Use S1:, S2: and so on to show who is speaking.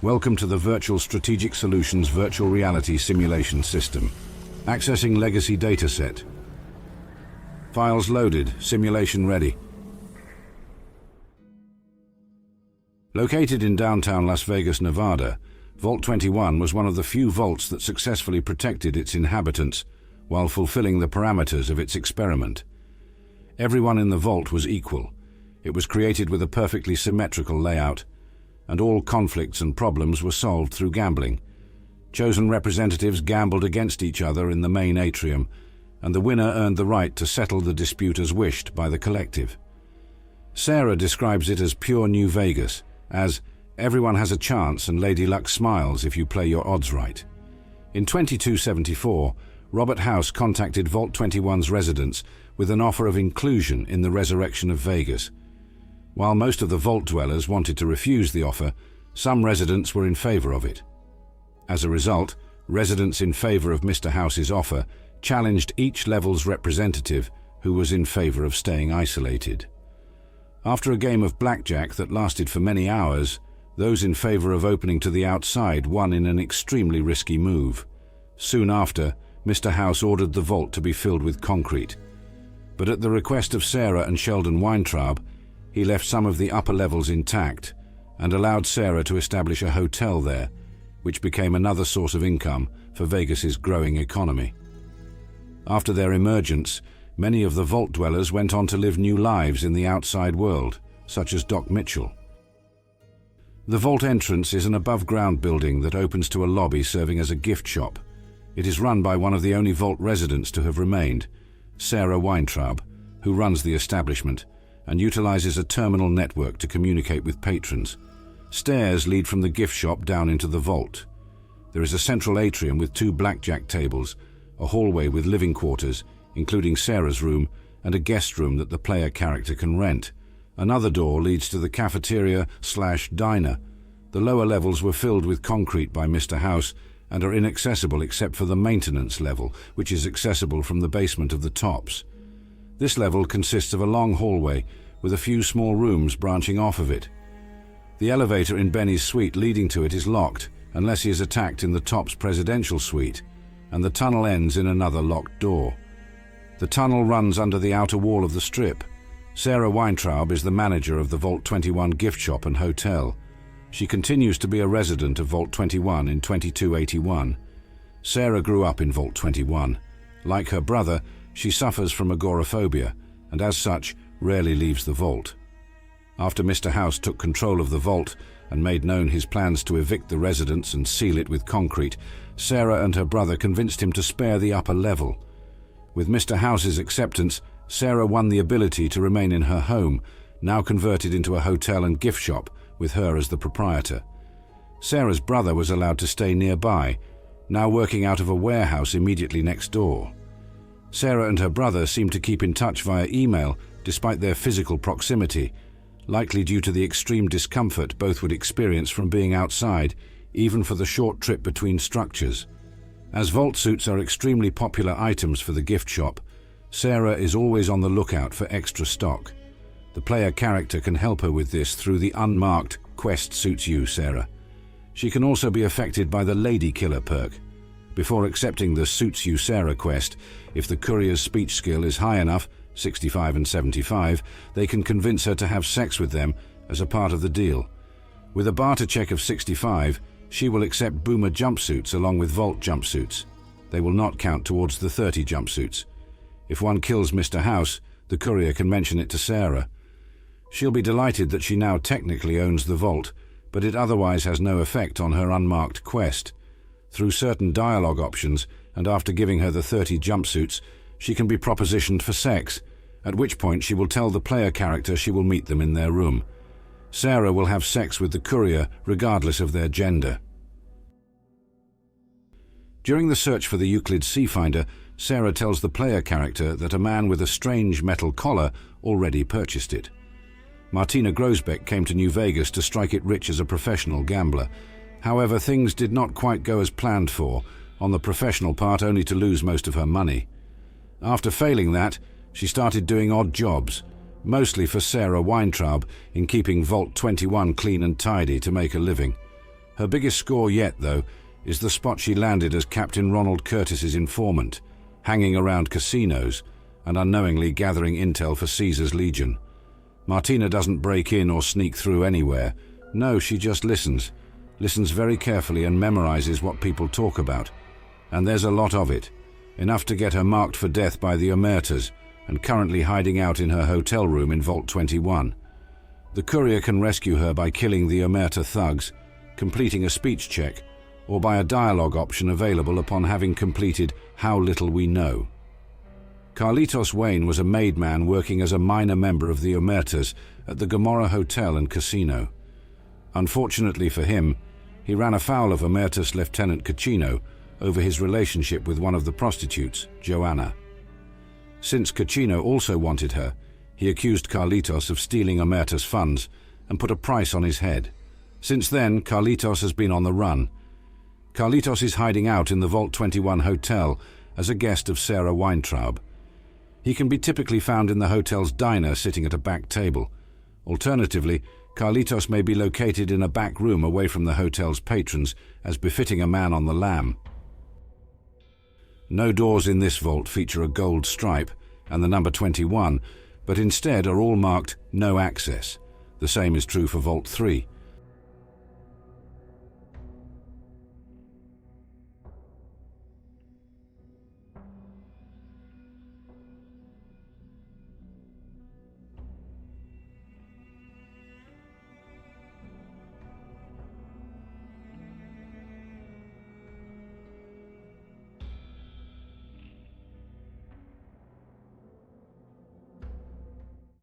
S1: Welcome to the Virtual Strategic Solutions Virtual Reality Simulation System. Accessing Legacy Dataset. Files loaded, simulation ready. Located in downtown Las Vegas, Nevada, Vault 21 was one of the few vaults that successfully protected its inhabitants while fulfilling the parameters of its experiment. Everyone in the vault was equal. It was created with a perfectly symmetrical layout, and all conflicts and problems were solved through gambling. Chosen representatives gambled against each other in the main atrium, and the winner earned the right to settle the dispute as wished by the collective. Sarah describes it as pure New Vegas, as everyone has a chance and Lady Luck smiles if you play your odds right. In 2274, Robert House contacted Vault 21's residents with an offer of inclusion in the resurrection of Vegas. While most of the vault dwellers wanted to refuse the offer, some residents were in favor of it. As a result, residents in favor of Mr. House's offer challenged each level's representative who was in favor of staying isolated. After a game of blackjack that lasted for many hours, those in favor of opening to the outside won in an extremely risky move. Soon after, Mr. House ordered the vault to be filled with concrete. But at the request of Sarah and Sheldon Weintraub, he left some of the upper levels intact and allowed Sarah to establish a hotel there, which became another source of income for Vegas's growing economy. After their emergence, many of the vault dwellers went on to live new lives in the outside world, such as Doc Mitchell. The vault entrance is an above-ground building that opens to a lobby serving as a gift shop. It is run by one of the only vault residents to have remained, Sarah Weintraub, who runs the establishment and utilizes a terminal network to communicate with patrons. Stairs lead from the gift shop down into the vault. There is a central atrium with 2 blackjack tables, a hallway with living quarters, including Sarah's room, and a guest room that the player character can rent. Another door leads to the cafeteria/diner. The lower levels were filled with concrete by Mr. House and are inaccessible except for the maintenance level, which is accessible from the basement of the tops. This level consists of a long hallway with a few small rooms branching off of it. The elevator in Benny's suite leading to it is locked unless he is attacked in the top's presidential suite, and the tunnel ends in another locked door. The tunnel runs under the outer wall of the strip. Sarah Weintraub is the manager of the Vault 21 gift shop and hotel. She continues to be a resident of Vault 21 in 2281. Sarah grew up in Vault 21. Like her brother, she suffers from agoraphobia, and as such, rarely leaves the vault. After Mr. House took control of the vault and made known his plans to evict the residents and seal it with concrete, Sarah and her brother convinced him to spare the upper level. With Mr. House's acceptance, Sarah won the ability to remain in her home, now converted into a hotel and gift shop, with her as the proprietor. Sarah's brother was allowed to stay nearby, now working out of a warehouse immediately next door. Sarah and her brother seem to keep in touch via email despite their physical proximity, likely due to the extreme discomfort both would experience from being outside, even for the short trip between structures. As vault suits are extremely popular items for the gift shop, Sarah is always on the lookout for extra stock. The player character can help her with this through the unmarked Quest Suits You, Sarah. She can also be affected by the Lady Killer perk. Before accepting the Suits You Sarah quest, if the courier's speech skill is high enough, 65 and 75, they can convince her to have sex with them as a part of the deal. With a barter check of 65, she will accept Boomer jumpsuits along with Vault jumpsuits. They will not count towards the 30 jumpsuits. If one kills Mr. House, the courier can mention it to Sarah. She'll be delighted that she now technically owns the vault, but it otherwise has no effect on her unmarked quest. Through certain dialogue options, and after giving her the 30 jumpsuits, she can be propositioned for sex, at which point she will tell the player character she will meet them in their room. Sarah will have sex with the courier regardless of their gender. During the search for the Euclid Seafinder, Sarah tells the player character that a man with a strange metal collar already purchased it. Martina Grosbeck came to New Vegas to strike it rich as a professional gambler. However, things did not quite go as planned for, on the professional part only to lose most of her money. After failing that, she started doing odd jobs, mostly for Sarah Weintraub in keeping Vault 21 clean and tidy to make a living. Her biggest score yet, though, is the spot she landed as Captain Ronald Curtis's informant, hanging around casinos and unknowingly gathering intel for Caesar's Legion. Martina doesn't break in or sneak through anywhere. No, she just listens very carefully and memorizes what people talk about. And there's a lot of it, enough to get her marked for death by the Omertas and currently hiding out in her hotel room in Vault 21. The courier can rescue her by killing the Omerta thugs, completing a speech check, or by a dialogue option available upon having completed How Little We Know. Carlitos Wayne was a made man working as a minor member of the Omertas at the Gomorrah Hotel and Casino. Unfortunately for him, he ran afoul of Omertas Lieutenant Caccino over his relationship with one of the prostitutes, Joanna. Since Caccino also wanted her, he accused Carlitos of stealing Omerta's funds and put a price on his head. Since then, Carlitos has been on the run. Carlitos is hiding out in the Vault 21 hotel as a guest of Sarah Weintraub. He can be typically found in the hotel's diner sitting at a back table. Alternatively, Carlitos may be located in a back room away from the hotel's patrons, as befitting a man on the lam. No doors in this vault feature a gold stripe and the number 21, but instead are all marked No Access. The same is true for Vault 3.